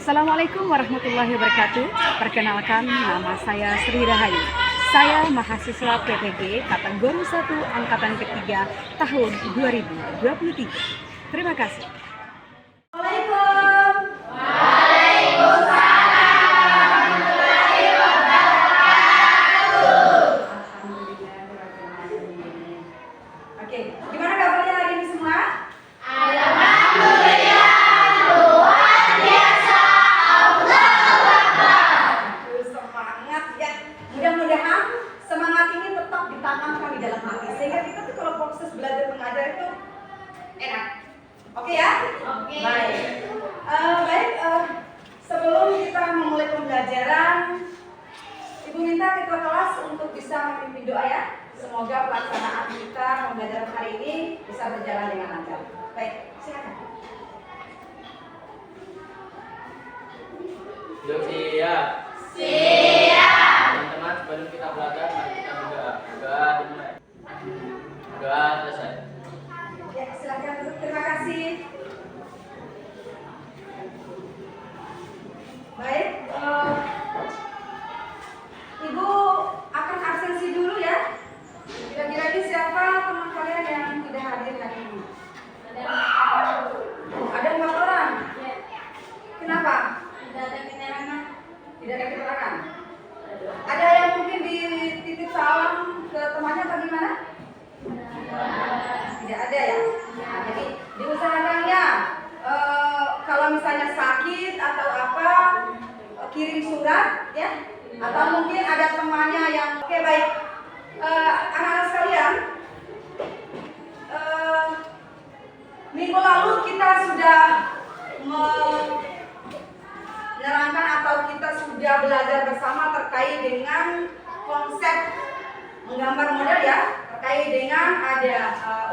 Assalamualaikum warahmatullahi wabarakatuh. Perkenalkan, nama saya Sri Rahayu. Saya mahasiswa PPG kategori 1 angkatan ketiga tahun 2023. Terima kasih. Assalamualaikum. Waalaikumsalam warahmatullahi wabarakatuh. Oke, gimana kabarnya hari ini semua? Alhamdulillah, luar biasa. Allahu Akbar. Semangat ya. Mudah-mudahan semangat ini tetap ditanamkan di dalam hati sehingga kita tuh kalau proses belajar mengajar itu enak. Oke ya? Oke. Baik. Sebelum kita memulai pembelajaran, Ibu minta ketua kelas untuk bisa memimpin doa ya. Semoga pelaksanaan kita pembelajaran hari ini bisa berjalan dengan lancar. Baik, silakan. Yuk siap. Siap. Teman-teman, sebelum kita belajar, mari kita berdoa. Doa dimulai. Doa selesai. Ya, silakan. Terima kasih. Baik, Ibu akan absensi dulu ya. Kira-kira ini siapa teman kalian yang tidak hadir hari ini? Ada 4 orang. Kenapa? Tidak ada keterangan. Tidak ada keterangan. Ada yang mungkin dititip salam ke temannya atau gimana? Tidak ada ya. Nah, jadi diusahakan ya. Kalau misalnya sakit atau apa, kirim surat ya. Atau mungkin ada temannya yang oke, baik. Anak-anak sekalian, minggu lalu kita sudah menerangkan atau kita sudah belajar bersama terkait dengan konsep menggambar model ya, terkait dengan ada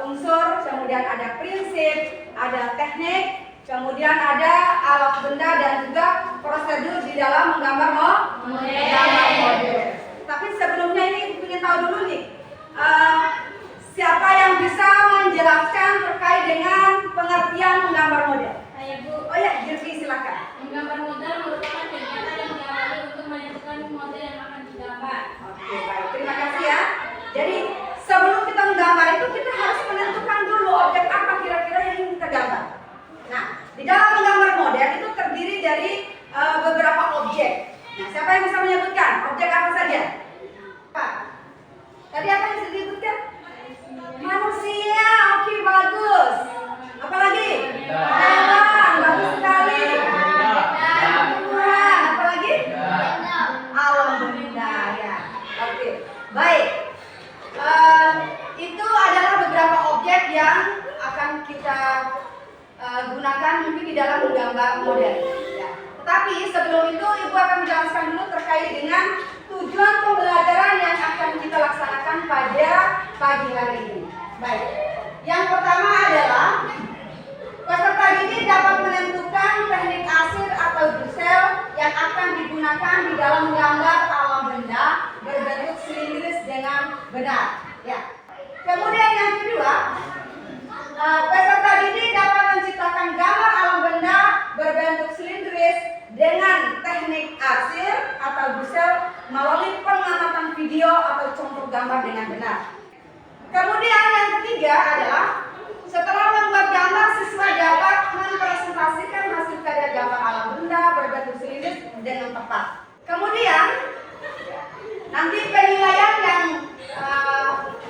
unsur, kemudian ada prinsip, ada teknik, kemudian ada alat benda dan juga prosedur di dalam menggambar model. Tapi sebelumnya ini ingin tahu dulu nih, siapa yang bisa menjelaskan terkait dengan pengertian menggambar model? Saya Bu. Oh ya, Jirvi silakan. Menggambar model merupakan kegiatan yang diawali untuk menentukan model yang akan digambar. Oke, baik. Terima kasih ya. Jadi sebelum kita menggambar itu kita harus menentukan dulu objek apa kira-kira yang ingin kita gambar. Nah, di dalam menggambar model itu terdiri dari beberapa objek. Nah, siapa yang bisa menyebutkan objek apa saja? Pak. Tadi apa yang disebutkan? Manusia. Oke, bagus. Apa lagi? Hewan. Bagus sekali. Tumbuhan. Apa lagi? Alam benda ya. Oke, baik. Itu adalah beberapa objek yang akan kita gunakan mungkin di dalam menggambar model. Ya. Tetapi sebelum itu Ibu akan menjelaskan dulu terkait dengan tujuan pembelajaran yang akan kita laksanakan pada pagi hari ini. Baik. Yang pertama adalah peserta didik dapat menentukan teknik arsir atau dusel yang akan digunakan di dalam menggambar alam benda berbentuk silindris dengan benar. Ya. Kemudian yang kedua, peserta didik dapat menciptakan gambar alam benda berbentuk silindris dengan teknik arsir atau dusel melalui pengamatan video atau contoh gambar dengan benar. Kemudian yang ketiga adalah setelah membuat gambar, siswa dapat mempresentasikan hasil karya gambar alam benda berbentuk silindris dengan tepat. Kemudian nanti penilaian yang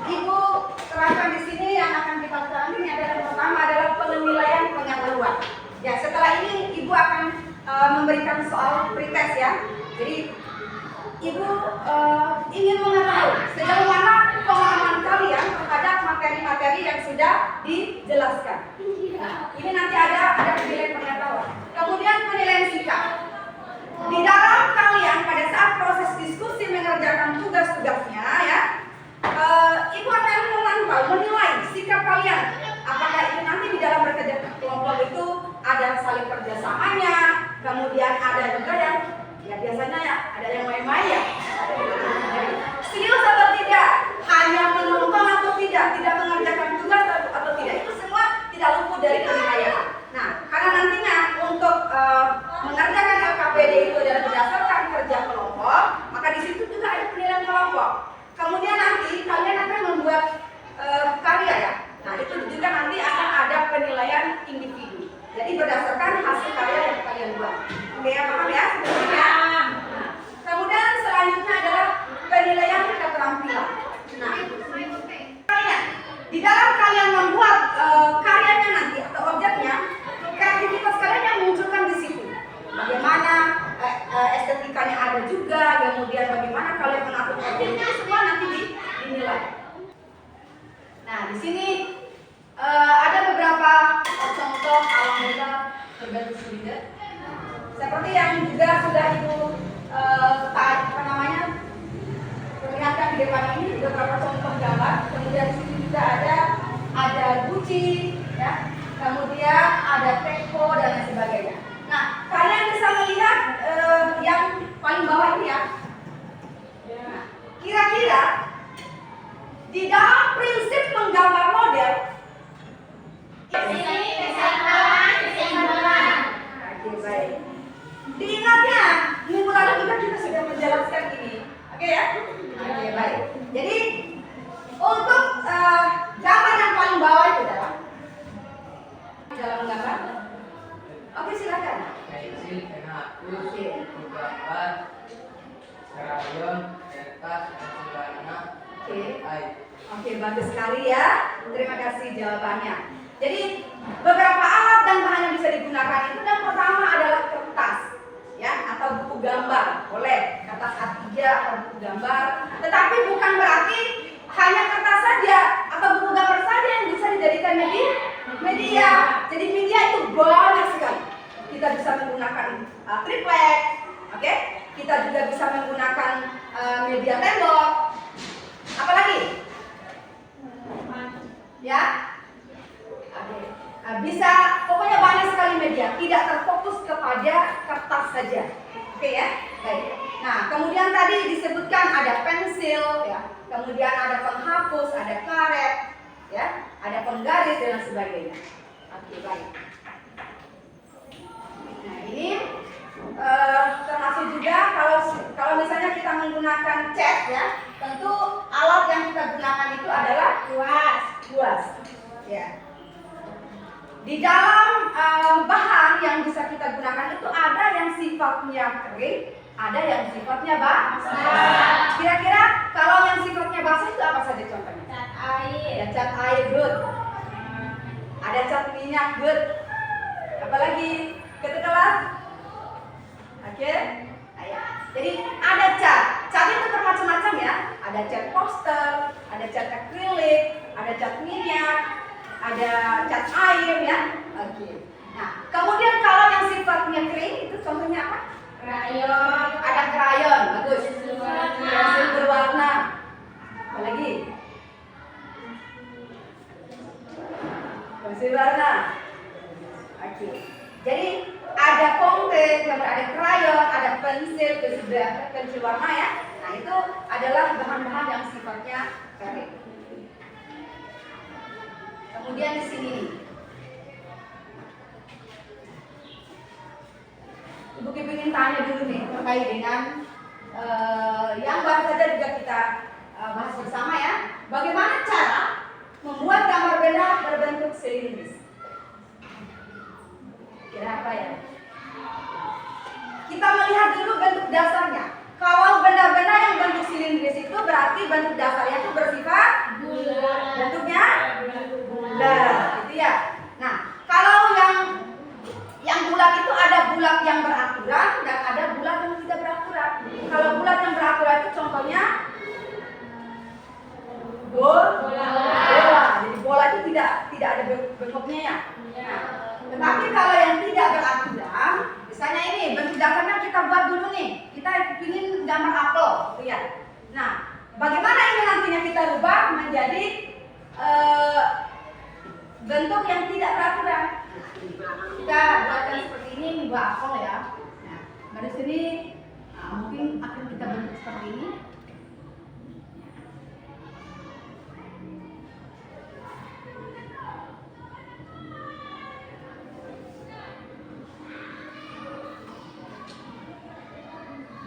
Ibu terangkan di sini yang akan kita lakukan ini adalah yang pertama adalah penilaian pengetahuan. Ya, setelah ini Ibu akan memberikan soal pretest ya. Jadi Ibu ingin mengetahui sejauh mana pemahaman kalian terhadap materi-materi yang sudah dijelaskan. Nah, ini nanti ada penilaian pengetahuan. Kemudian penilaian sikap. Di dalam kalian pada saat proses diskusi mengerjakan tugas-tugasnya ya, Ibu akan memantau, menilai sikap kalian. Apakah itu nanti di dalam bekerja kelompok itu ada saling kerjasamanya, kemudian ada juga yang ya biasanya ya ada yang main-main ya. Serius atau tidak, hanya menonton atau tidak mengerjakan tugas atau tidak, itu semua tidak luput dari penilaian. Nah, karena nantinya untuk mengerjakan Oke, paham ya? Sebetulnya. Nah, kemudian selanjutnya adalah penilaian keterampilan. Nah, kalian di dalam kalian membuat karyanya nanti atau objeknya, kreativitas kalian yang munculkan di situ. Bagaimana estetikanya ada juga, kemudian bagaimana kalian mengatur objeknya, semua nanti dinilai. Nah, di sini ada beberapa contoh alam benda berbentuk silinder. Seperti yang juga sudah Ibu perlihatkan di depan ini beberapa contoh gambar. Kemudian di sini juga ada guci, ya. Kemudian ada teko dan lain sebagainya. Nah, kalian bisa melihat yang paling bawah ini ya. Nah, kira-kira di dalam prinsip menggambar model Oke, baik. Diingatnya, minggu lalu juga kita sudah menjelaskan ini. Oke ya? Oke, baik. Jadi, untuk gambar yang paling bawah itu dalam gambar. Oke, silakan. Pensil, pena hapus, gambar, krayon, kertas, pensil warna, air. Oke, bagus sekali ya. Terima kasih jawabannya. Jadi beberapa alat dan bahan yang bisa digunakan itu yang pertama adalah kertas, ya, atau buku gambar. Boleh kertas A3 atau buku gambar. Tetapi bukan berarti hanya kertas saja atau buku gambar saja yang bisa dijadikan media. Jadi media itu banyak sekali. Kita bisa menggunakan triplek, oke? Kita juga bisa menggunakan media tembok. Apalagi? Ya? Oke. Bisa, pokoknya banyak sekali media, tidak terfokus kepada kertas saja. Oke ya? Baik. Nah, kemudian tadi disebutkan ada pensil, ya. Kemudian ada penghapus, ada karet, ya, ada penggaris dan sebagainya. Oke, baik. Nah, ini termasuk juga kalau misalnya kita menggunakan cat, ya, tentu alat yang kita gunakan itu adalah kuas, ya. Di dalam bahan yang bisa kita gunakan itu ada yang sifatnya kering, ada yang sifatnya basah. Kira-kira kalau yang sifatnya basah itu apa saja contohnya? Cat air. Ada cat air, good. Ada cat minyak, good. Apalagi ketegalan? Oke. Ayo. Jadi ada cat. Cat itu bermacam-macam ya. Ada cat poster, ada cat akrilik, ada cat minyak, ada cat air ya. Oke. Nah, kemudian kalau yang sifatnya kering itu contohnya apa? Krayon. Ada krayon, bagus. Pensil warna. Pensil berwarna. Apa lagi? Pensil warna. Oke. Jadi ada konte, ada krayon, ada pensil warna ya. Nah, itu adalah bahan-bahan yang sifatnya kering. Kemudian di sini Ibu ingin tanya dulu nih terkait dengan yang baru saja juga kita bahas bersama ya. Bagaimana cara membuat gambar benda berbentuk silindris? Kira apa ya? Kita melihat dulu bentuk dasarnya. Kalau benda-benda yang bentuk silindris itu berarti bentuk dasarnya itu bersifat Bulat. bentuknya bulat, gitu ya. Nah, kalau yang bulat itu ada bulat yang beraturan dan ada bulat yang tidak beraturan. Kalau bulat yang beraturan itu contohnya bola. Jadi bola itu tidak ada bentuknya ya. Nah, tetapi kalau yang tidak beraturan, misalnya ini bentuk dasarnya kita buat dulu nih. Kita ingin gambar apel, gitu ya. Nah, bagaimana ini nantinya kita rubah menjadi bentuk yang tidak beraturan? Kita buatkan seperti ini buah apel ya. Nah, dari sini mungkin akan kita bentuk seperti ini.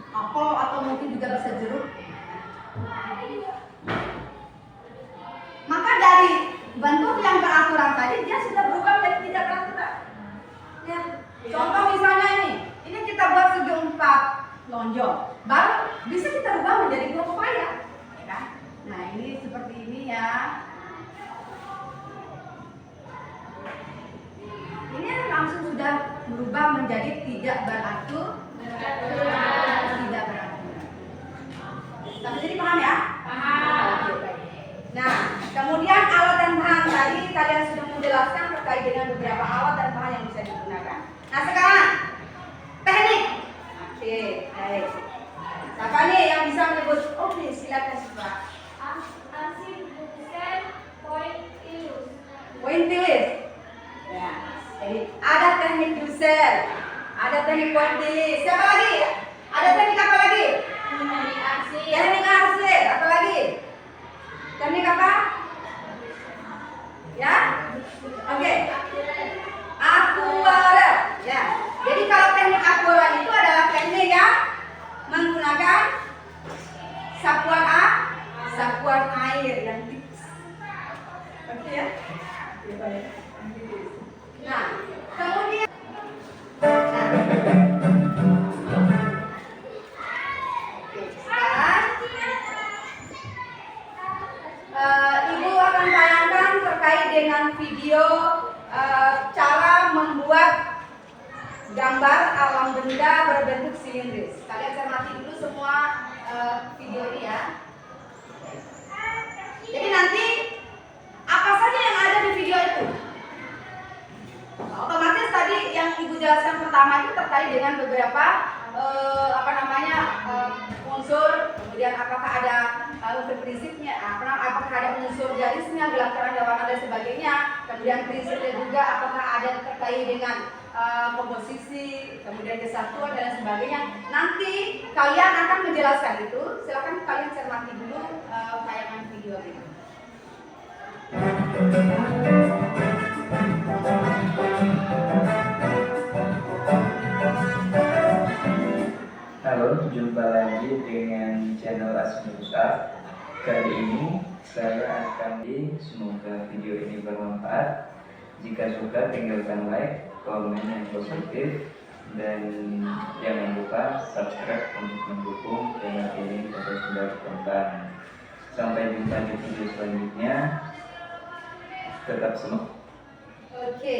Apel atau mungkin juga bisa jeruk. Maka dari bentuk yang beraturan tadi dia sudah berubah menjadi tidak beraturan. Ya. Contoh misalnya ini kita buat menonjol. Baru bisa kita rubah menjadi buah pepaya, ya kan? Nah ini seperti ini ya. Ini langsung sudah berubah menjadi tidak beratur, tidak beratur. Sampai jadi paham ya? Paham. Oke, baik. Nah, kemudian alat dan bahan tadi kalian sudah menjelaskan terkait dengan beberapa alat dan bahan yang bisa digunakan. Nah sekarang teknik. Oke, baik. Siapa nih yang bisa menyebut? Oke, silakan Siva. Arsip bukan pointilus. Pointilis. Ya. Jadi ada teknik Dussel, ada teknik pointilis. Siapa lagi? Ada teknik apa lagi? Teknik arsip. Teknik arsip. Apa lagi? Teknik apa? Ya? Oke. Akuarel. Ya. Jadi kalau teknik akuarel itu adalah teknik yang menggunakan sapuan air yang tipis. Oke ya? Nah, kemudian Ibu akan tayangkan terkait dengan video cara membuat gambar alam benda berbentuk silindris. Kalian cermati dulu semua video ini ya. Jadi nanti apa saja yang ada di video itu? Otomatis tadi yang Ibu jelaskan pertama itu terkait dengan beberapa unsur, kemudian apakah ada unsur prinsipnya, apakah ada unsur garisnya, gelang keranda warna dan sebagainya, kemudian prinsipnya juga apakah ada terkait dengan komposisi, kemudian kesatuan dan sebagainya. Nanti kalian akan menjelaskan itu. Silakan kalian cermati dulu tayangan video ini. Halo, jumpa lagi dengan channel Asmi Ustaz. Kali ini saya akan semoga video ini bermanfaat. Jika suka tinggalkan like, komen yang positif, dan jangan lupa subscribe untuk mendukung channel ini terus berkembang. Sampai jumpa di video selanjutnya. Tetap semangat. Oke,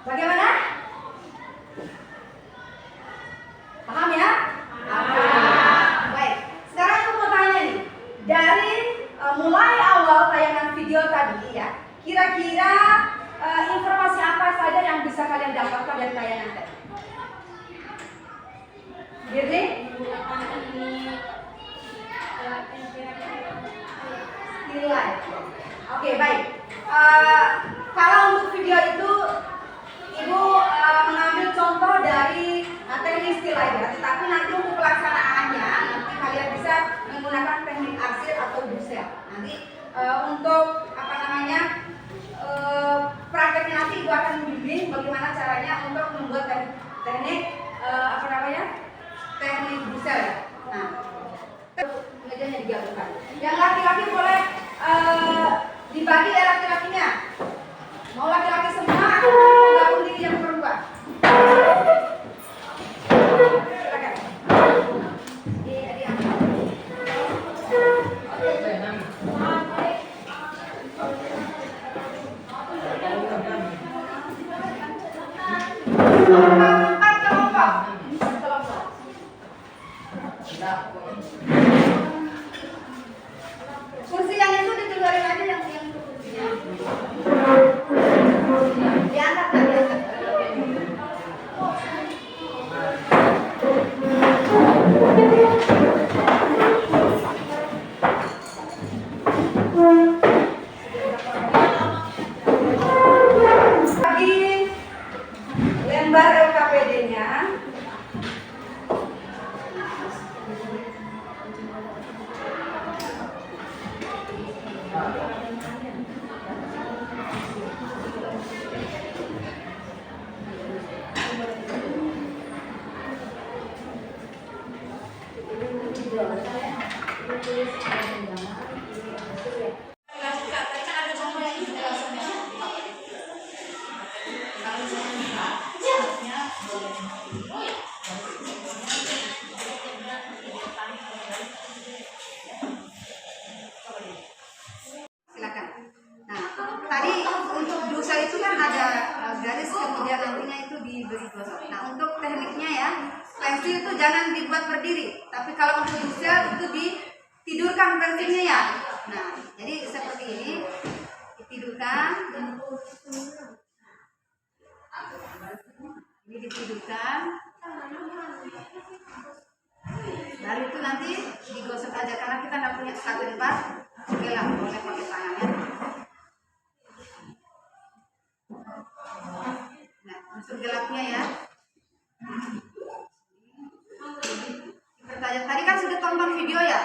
bagaimana? Paham ya? Paham. Baik, sekarang aku mau tanya nih, dari mulai awal tayangan video tadi ya, kira-kira informasi apa saja yang bisa kalian dapatkan dari tayangan tadi? Jadi? Nilai. Oke, baik. Kalau untuk video itu Ibu mengambil contoh dari teknik stilaid ya, tetapi nanti untuk pelaksanaannya nanti kalian bisa menggunakan teknik arsip atau Dussel. Nanti untuk prakteknya nanti Ibu akan membimbing bagaimana caranya untuk membuat teknik teknik Dussel ya. Nah, mejanya digabungkan. Yang laki-laki boleh dibagi ya laki-lakinya. Mau laki-laki semua atau gabung diri yang perempuan? Silakan. Empat kelompok. Kursi yang itu dikeluarin aja yang kursinya. Diangkat lagi. Bagi lembar LKPD garis, kemudian nantinya itu diberi gosok. Nah, untuk tekniknya ya, pensil itu jangan dibuat berdiri, tapi kalau untuk doodle itu ditidurkan pensilnya ya. Nah, jadi seperti ini, ditidurkan, ini ditidurkan, baru itu nanti digosok aja karena kita nggak punya satu tempat, gelap boleh pakai tangannya. Nah, unsur gelapnya ya. Pertanyaan tadi kan sudah tonton video ya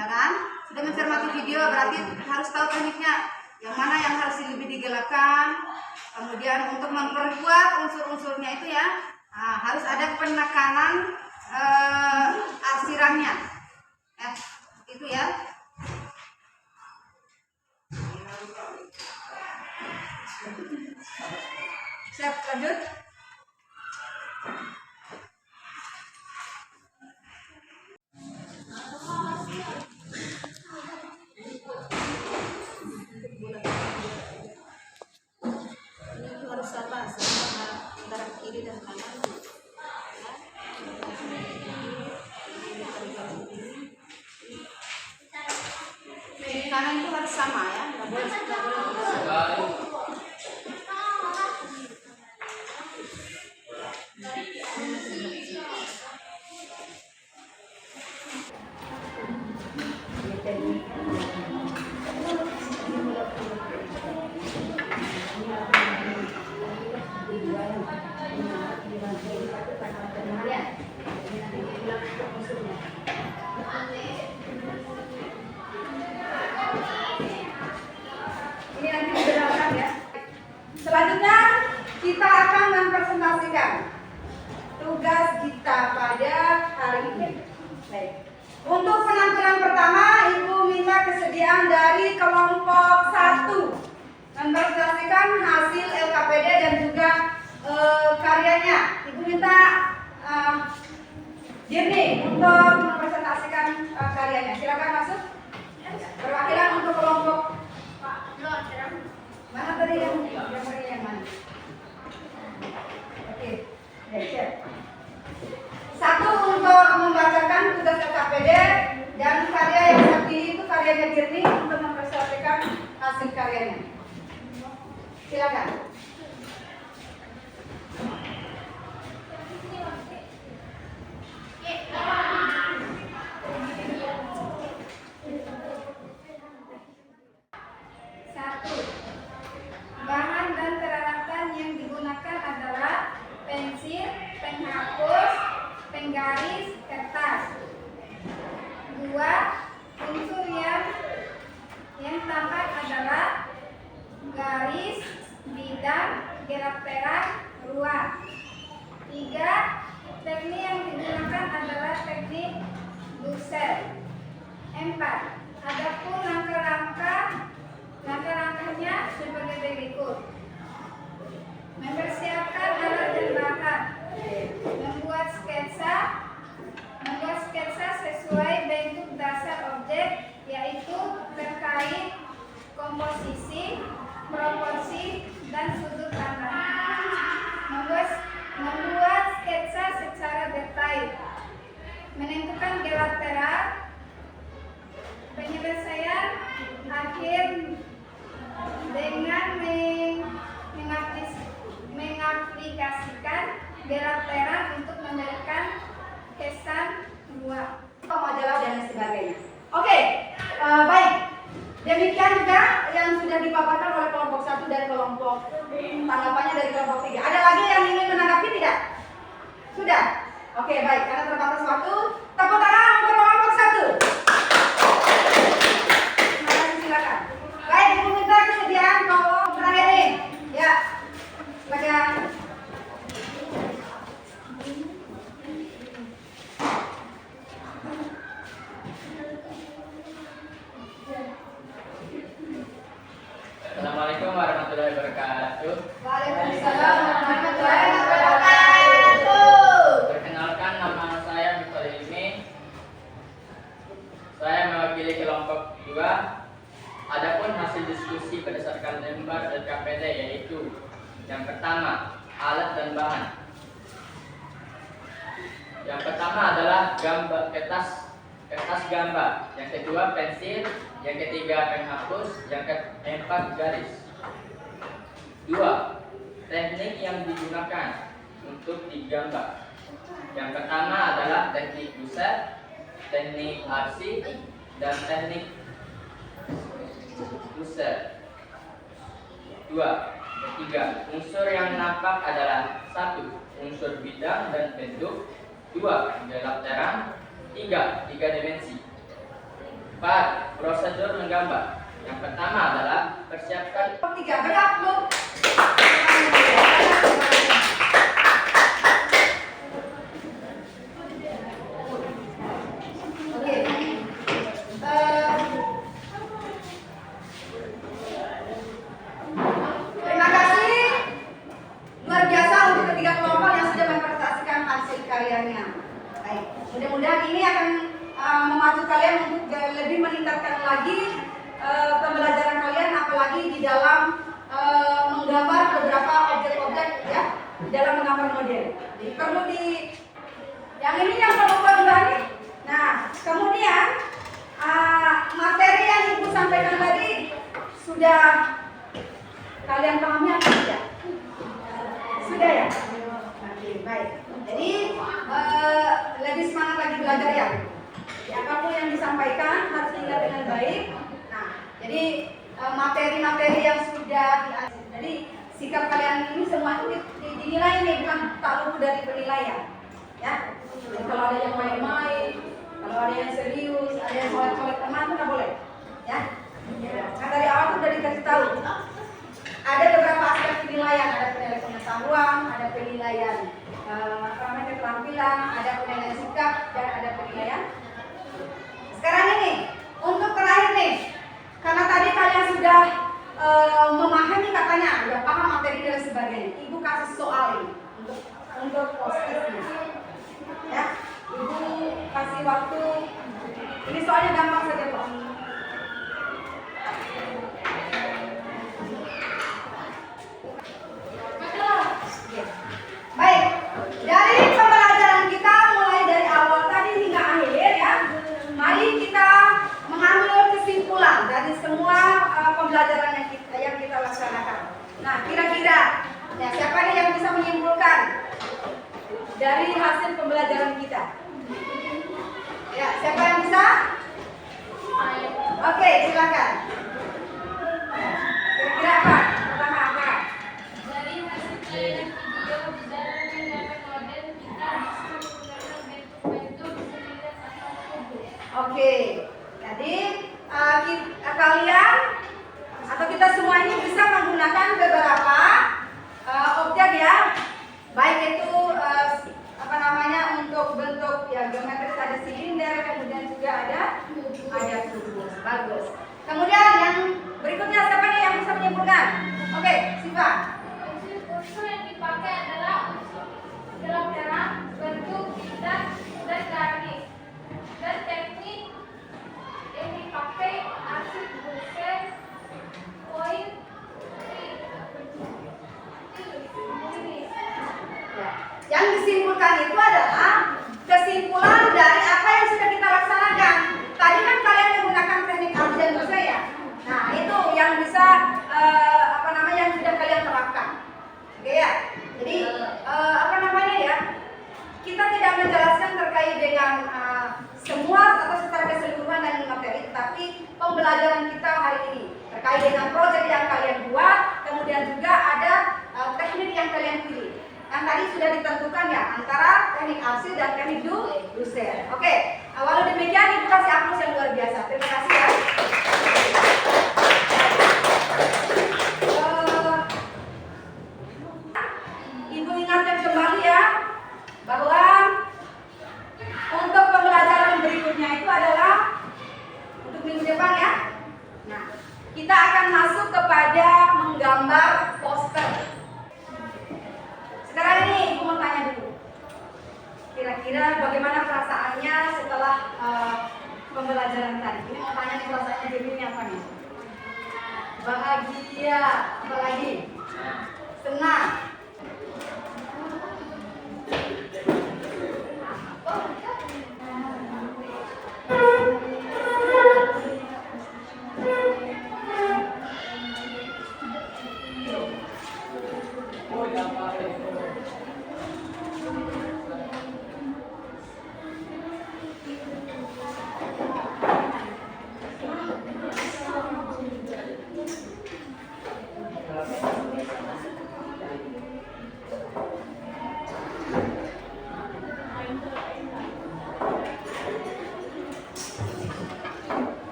kan? Sudah mencermati video, berarti harus tahu tekniknya. Yang mana yang harus lebih digelapkan. Kemudian untuk memperkuat unsur-unsurnya itu ya, harus ada penekanan arsirannya. Itu ya. Siap, lanjut. Ini harus sama antara kiri dan kanan. Kiri kanan itu harus sama ya, nggak boleh ini nanti dibenarkan ya. Selanjutnya kita akan mempresentasikan tugas kita pada hari ini. Baik. Untuk penampilan pertama, Ibu minta kesediaan dari kelompok 1 mempresentasikan hasil LKPD dan juga karyanya. Ibu minta Jirni untuk mempresentasikan karyanya. Silakan masuk. Perwakilan untuk kelompok mana tadi yang mana? Oke, siap. 1 untuk membacakan tugas LKPD dan karya yang terpilih itu karyanya Jirni untuk mempresentasikan hasil karyanya. Silakan. Bahan dan peralatan yang digunakan adalah pensil, penghapus, penggaris, kertas. 2. Unsur yang tampak adalah garis, bidang, gerak perak, ruang. 3. Teknik yang digunakan adalah teknik doodle. 4. Adapun langkah-langkahnya sebagai berikut. Mempersiapkan alat dan bahan. Membuat sketsa sesuai bentuk dasar objek, yaitu terkait komposisi, proporsi, dan sudut pandang. Membuat sketsa secara detail. Menentukan gelar perak. Penyelesaian akhir dengan mengaplikasikan gelar perak untuk memberikan kesan luar, majalah dan sebagainya. Oke, baik. Demikian juga yang sudah dipaparkan oleh kelompok 1 dan kelompok tanggapannya dari kelompok 3. Ada lagi yang ingin menanggapi tidak? Sudah? Oke, baik. Karena terbatas waktu, tepuk tangan untuk kelompok 1. Silakan. Baik, Ibu minta kesediaan kelompok terakhir nih. Ya, silakan. Assalamualaikum warahmatullahi wabarakatuh. Waalaikumsalam warahmatullahi wabarakatuh. Perkenalkan, nama saya Miftah Ilmi. Saya mewakili kelompok 2. Adapun hasil diskusi berdasarkan lembar LKPD yaitu Yang pertama, alat dan bahan. Yang pertama adalah gambar kertas gambar. Yang kedua pensil. Yang ketiga penghapus. Yang keempat garis. 2. Teknik yang digunakan untuk digambar. Yang pertama adalah teknik buset, teknik arsi, dan teknik buset. 2. Ketiga, unsur yang nampak adalah 1. Unsur bidang dan bentuk. 2. Gelap terang. 3. 3 dimensi. 4. Prosedur menggambar. Yang pertama adalah persiapkan. 3. Bergerak dulu. Oke. Terima kasih luar biasa untuk ketiga kelompok yang sudah mempresentasikan hasil karyanya. Baik, mudah-mudahan ini akan memacu kalian untuk lebih meningkatkan lagi pembelajaran kalian, apalagi di dalam menggambar beberapa objek-objek ya, dalam menggambar model. Jadi perlu yang ini yang kelompok 2 nih. Nah, kemudian materi yang Ibu sampaikan tadi sudah kalian pahami atau tidak? Sudah ya? Oke, baik. Jadi lebih semangat lagi belajar ya. Apapun yang disampaikan harus diingat dengan baik. Nah, jadi materi-materi yang sudah jadi sikap kalian ini semua itu dinilai nih, bukan tak luput dari penilaian. Ya. Jadi kalau ada yang main-main, kalau ada yang serius, ada yang colek-colek teman itu nggak boleh. Ya. Nah, dari awal tuh udah dikasih tahu. Ada beberapa aspek penilaian, ada penilaian pengetahuan, ada penilaian keterampilan, ada penilaian sikap, dan ada penilaian. Sekarang ini untuk terakhir nih, karena tadi kalian sudah memahami katanya, udah paham materi dan sebagainya. Ibu kasih soal ini untuk posisinya, ya. Ibu kasih waktu. Ini soalnya gampang saja kok. Baik, dari pembelajaran kita mulai dari awal tadi hingga akhir ya, mari kita mengambil kesimpulan dari semua pembelajaran yang kita laksanakan. Nah, kira-kira ya, siapa nih yang bisa menyimpulkan dari hasil pembelajaran kita? Ya, siapa yang bisa? Oke, silakan. Kira-kira apa? Pertama apa? Dari hasil penilaian video di dalam menggambar model, kita bisa menggunakan bentuk-bentuk sehingga atau tubuh. Oke, jadi kalian atau kita semua ini bisa menggunakan beberapa objek ya, baik itu untuk bentuk ya geometris, ada silinder, kemudian juga ada kubus. Bagus. Kemudian yang berikutnya siapa nih yang bisa menyimpulkan? Oke, Siva. Unsur yang dipakai adalah unsur gelap terang, bentuk, bidang, dan garis. Dan teknik yang dipakai arsip, buset, poin, Ya. Yang disimpulkan itu adalah kesimpulan dari apa yang sudah kita laksanakan. Tadi kan kalian menggunakan teknik arsi dan buset ya. Nah, itu yang bisa yang sudah kalian terapkan. Oke ya. Jadi kita tidak menjelaskan terkait dengan semua atau secara keseluruhan dan materi, tetapi pembelajaran kita hari ini terkait dengan proyek yang kalian buat, kemudian juga ada teknik yang kalian pilih. Yang tadi sudah ditentukan ya antara teknik arsi dan teknik buset. Oke. Walau demikian, Ibu kasih aplaus yang luar biasa. Terima kasih ya. Ibu ingatkan kembali ya bahwa untuk pembelajaran berikutnya itu adalah untuk minggu depan ya. Nah, kita akan masuk kepada menggambar poster. Sekarang ini Ibu mau tanya dulu. Kira-kira bagaimana perasaannya setelah pembelajaran tadi? Ini mau tanya nih perasaannya Jemini apa nih? Bahagia, apa lagi? Senang.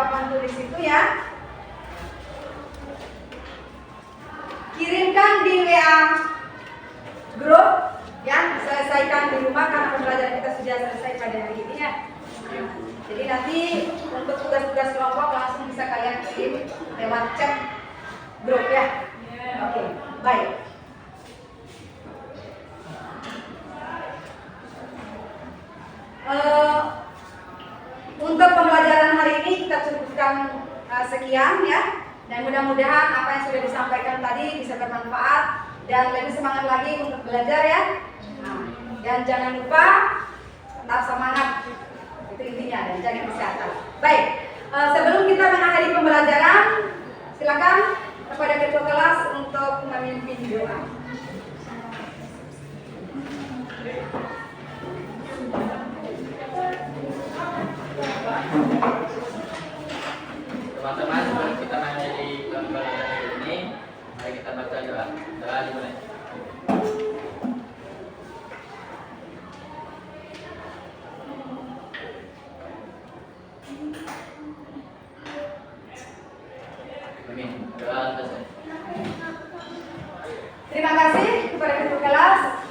papan tulis itu ya. Kirimkan di WA grup ya, selesaikan di rumah karena pembelajaran kita sudah selesai pada hari ini ya. Jadi nanti untuk tugas-tugas kelompok langsung bisa kalian kirim lewat chat grup ya. Oke, baik. Untuk pembelajaran hari ini kita cukupkan sekian ya. Dan mudah-mudahan apa yang sudah disampaikan tadi bisa bermanfaat dan lebih semangat lagi untuk belajar ya. Dan jangan lupa tetap semangat, itu intinya, dan jaga kesehatan. Baik, sebelum kita mengakhiri pembelajaran, silakan kepada ketua kelas untuk memimpin doa. Teman-teman, sebelum kita mengakhiri pembelajaran ini, mari kita baca doa. Doa dimulai. Amin. Doa selesai. Terima kasih kepada ketua kelas.